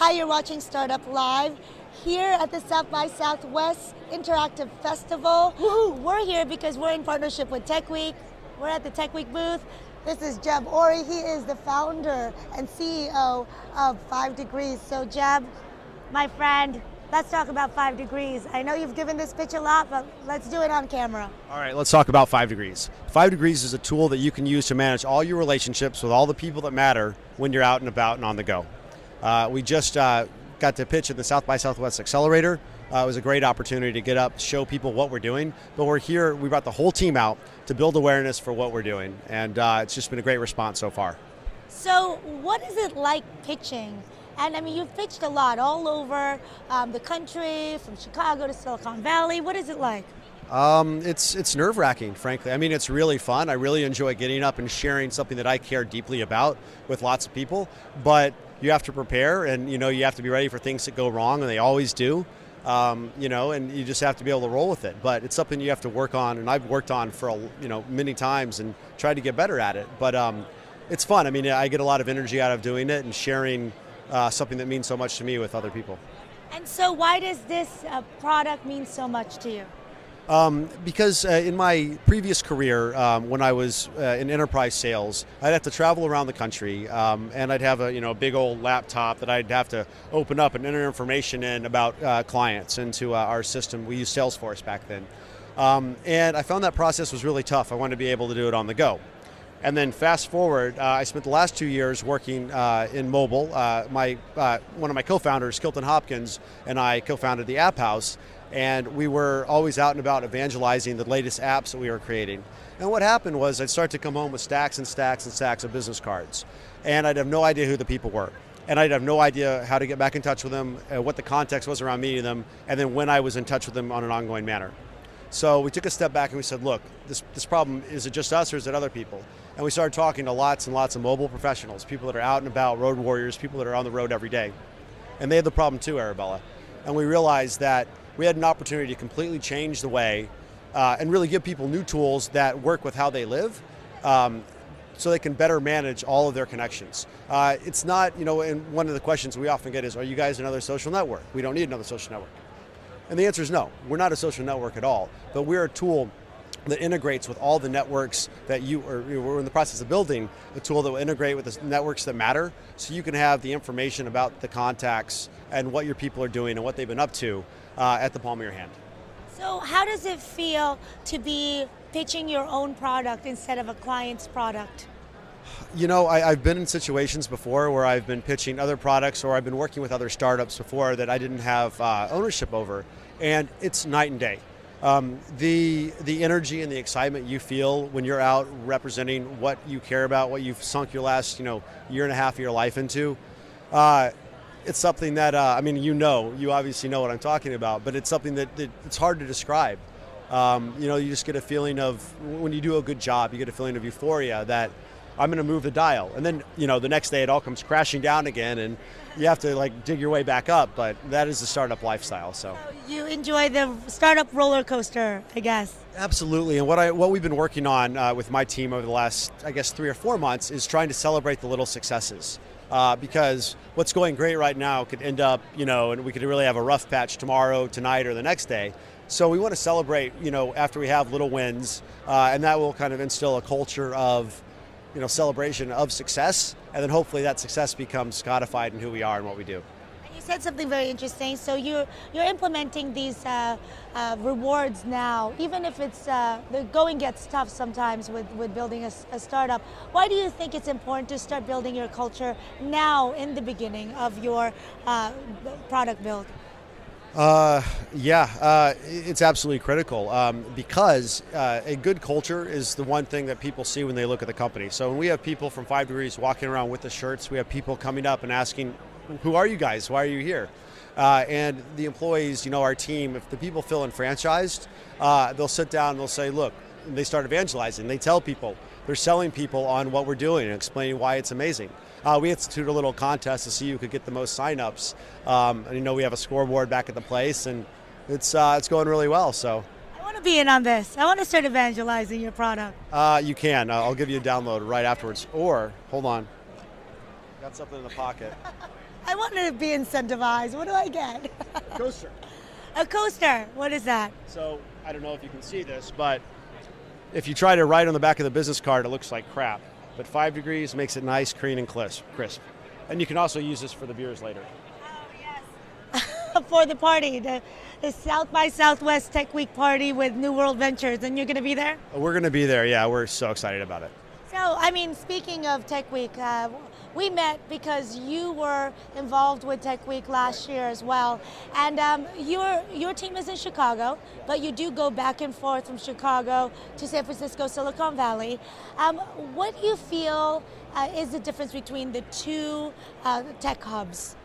Hi, you're watching Startup Live here at the South by Southwest Interactive Festival. Woohoo! We're here because we're in partnership with Tech Week. We're at the Tech Week booth. This is Jeb Ory. He is the founder and CEO of 5degrees. So Jeb, my friend, let's talk about 5degrees. I know you've given this pitch a lot, but let's do it on camera. All right, let's talk about 5degrees. 5degrees is a tool that you can use to manage all your relationships with all the people that matter when you're out and about and on the go. We just got to pitch at the South by Southwest Accelerator. It was a great opportunity to get up, show people what we're doing. But we're here, we brought the whole team out to build awareness for what we're doing. And it's just been a great response so far. So what is it like pitching? And I mean, you've pitched a lot all over the country, from Chicago to Silicon Valley. What is it like? It's nerve-wracking, frankly. I mean, it's really fun. I really enjoy getting up and sharing something that I care deeply about with lots of people. But you have to prepare, and you have to be ready for things that go wrong, and they always do. And you just have to be able to roll with it. But it's something you have to work on, and I've worked on for many times and tried to get better at it. But it's fun. I mean, I get a lot of energy out of doing it and sharing something that means so much to me with other people. And so why does this product mean so much to you? Because in my previous career, when I was in enterprise sales, I'd have to travel around the country, and I'd have a big old laptop that I'd have to open up and enter information in about clients into our system. We used Salesforce back then, and I found that process was really tough. I wanted to be able to do it on the go. And then fast forward, I spent the last 2 years working in mobile. One of my co-founders, Kilton Hopkins, and I co-founded the App House, and we were always out and about evangelizing the latest apps that we were creating. And what happened was I'd start to come home with stacks and stacks and stacks of business cards, and I'd have no idea who the people were. And I'd have no idea how to get back in touch with them, what the context was around meeting them, and then when I was in touch with them on an ongoing manner. So we took a step back and we said, look, this problem, is it just us or is it other people? And we started talking to lots and lots of mobile professionals, people that are out and about, road warriors, people that are on the road every day. And they had the problem too, Arabella. And we realized that we had an opportunity to completely change the way and really give people new tools that work with how they live so they can better manage all of their connections. It's not, and one of the questions we often get is, are you guys another social network? We don't need another social network. And the answer is no, we're not a social network at all, but we're a tool that integrates with all the networks that we're in the process of building a tool that will integrate with the networks that matter, so you can have the information about the contacts and what your people are doing and what they've been up to at the palm of your hand. So how does it feel to be pitching your own product instead of a client's product? I've been in situations before where I've been pitching other products, or I've been working with other startups before that I didn't have ownership over, and it's night and day. The energy and the excitement you feel when you're out representing what you care about, what you've sunk your last year and a half of your life into, it's something that you obviously know what I'm talking about, but it's something that it's hard to describe. You just get a feeling of, when you do a good job, you get a feeling of euphoria that I'm going to move the dial, and then the next day it all comes crashing down again, and you have to dig your way back up. But that is the startup lifestyle. So you enjoy the startup roller coaster, I guess. Absolutely, and what we've been working on with my team over the last 3 or 4 months is trying to celebrate the little successes. Because what's going great right now could end up, and we could really have a rough patch tomorrow, tonight, or the next day. So we want to celebrate, after we have little wins, and that will kind of instill a culture of celebration of success, and then hopefully that success becomes codified in who we are and what we do. And you said something very interesting. So you're implementing these rewards now, even if it's the going gets tough sometimes with building a startup. Why do you think it's important to start building your culture now in the beginning of your product build? It's absolutely critical because a good culture is the one thing that people see when they look at the company. So when we have people from 5degrees walking around with the shirts, we have people coming up and asking, who are you guys? Why are you here? And the employees, our team, if the people feel enfranchised, they'll sit down and they'll say, look, and they start evangelizing. They tell people, they're selling people on what we're doing and explaining why it's amazing. We instituted a little contest to see who could get the most signups. And we have a scoreboard back at the place, and it's going really well. So I want to be in on this. I want to start evangelizing your product. You can. I'll give you a download right afterwards. Or hold on, got something in the pocket. I wanted to be incentivized. What do I get? Coaster. A coaster. What is that? So I don't know if you can see this, but if you try to write on the back of the business card, it looks like crap. But 5 degrees makes it nice, clean, and crisp. And you can also use this for the beers later. Oh, yes. For the party, the South by Southwest Tech Week party with New World Ventures, and you're going to be there? We're going to be there, yeah. We're so excited about it. So, I mean, speaking of Tech Week, we met because you were involved with Tech Week last year as well. And your team is in Chicago, but you do go back and forth from Chicago to San Francisco, Silicon Valley. What do you feel is the difference between the two tech hubs?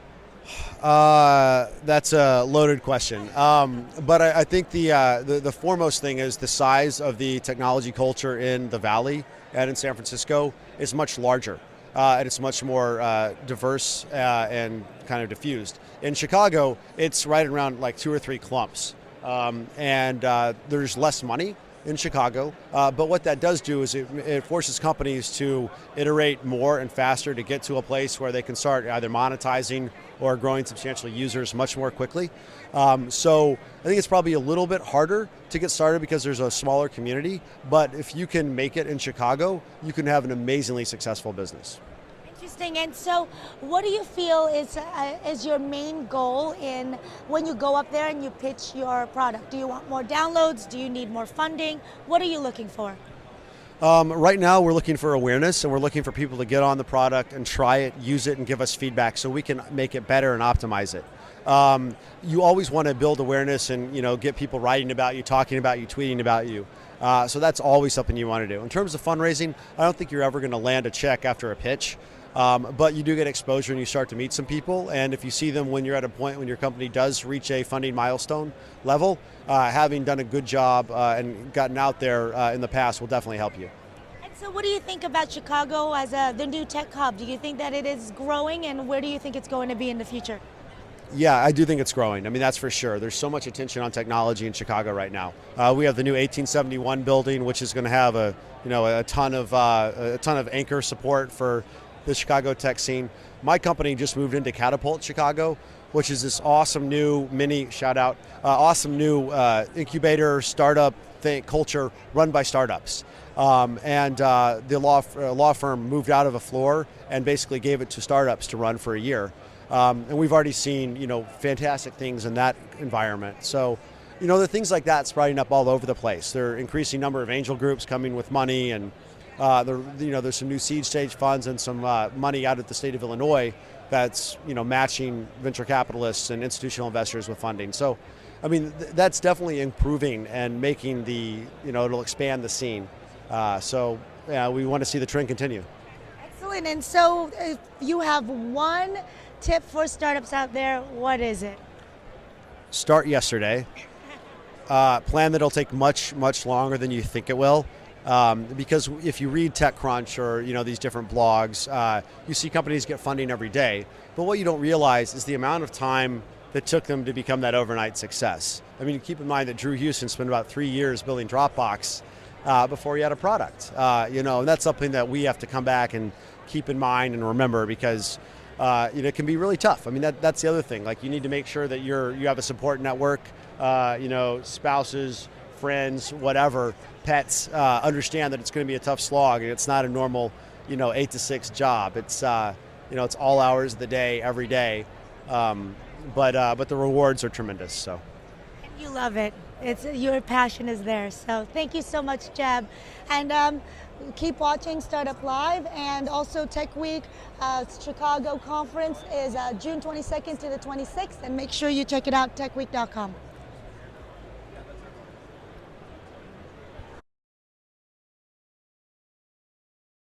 That's a loaded question. But I think the foremost thing is the size of the technology culture in the Valley and in San Francisco is much larger. And it's much more diverse and kind of diffused. In Chicago, it's right around like 2 or 3 clumps. And there's less money in Chicago. But what that does do is it forces companies to iterate more and faster to get to a place where they can start either monetizing or growing substantial users much more quickly. So I think it's probably a little bit harder to get started because there's a smaller community. But if you can make it in Chicago, you can have an amazingly successful business. Interesting. And so what do you feel is your main goal in when you go up there and you pitch your product? Do you want more downloads? Do you need more funding? What are you looking for? Right now we're looking for awareness, and we're looking for people to get on the product and try it, use it, and give us feedback so we can make it better and optimize it. You always want to build awareness and get people writing about you, talking about you, tweeting about you. So that's always something you want to do. In terms of fundraising, I don't think you're ever going to land a check after a pitch. But you do get exposure and you start to meet some people, and if you see them when you're at a point when your company does reach a funding milestone level, having done a good job and gotten out there in the past will definitely help you. And so what do you think about Chicago as the new tech hub? Do you think that it is growing, and where do you think it's going to be in the future? Yeah, I do think it's growing. I mean, that's for sure. There's so much attention on technology in Chicago right now. We have the new 1871 building, which is going to have a ton of anchor support for the Chicago tech scene. My company just moved into Catapult Chicago, which is this awesome new awesome new incubator startup culture run by startups. The law firm moved out of a floor and basically gave it to startups to run for a year. And we've already seen fantastic things in that environment. So there are things like that sprouting up all over the place. There are increasing number of angel groups coming with money, and there's some new seed stage funds and some money out at the state of Illinois that's matching venture capitalists and institutional investors with funding. So, I mean, that's definitely improving and making it'll expand the scene. So we want to see the trend continue. Excellent. And so if you have one tip for startups out there, what is it? Start yesterday. Plan that it'll take much, much longer than you think it will. Because if you read TechCrunch or these different blogs, you see companies get funding every day. But what you don't realize is the amount of time that took them to become that overnight success. I mean, keep in mind that Drew Houston spent about 3 years building Dropbox before he had a product. And that's something that we have to come back and keep in mind and remember, because it can be really tough. I mean, that's the other thing. Like, you need to make sure that you have a support network, spouses, friends, whatever, pets, understand that it's going to be a tough slog, and it's not a normal 8 to 6 job. It's it's all hours of the day, every day, but the rewards are tremendous. So you love it. Your passion is there. So thank you so much, Jeb, and keep watching Startup Live, and also Tech Week Chicago conference is June 22nd to the 26th, and make sure you check it out, techweek.com.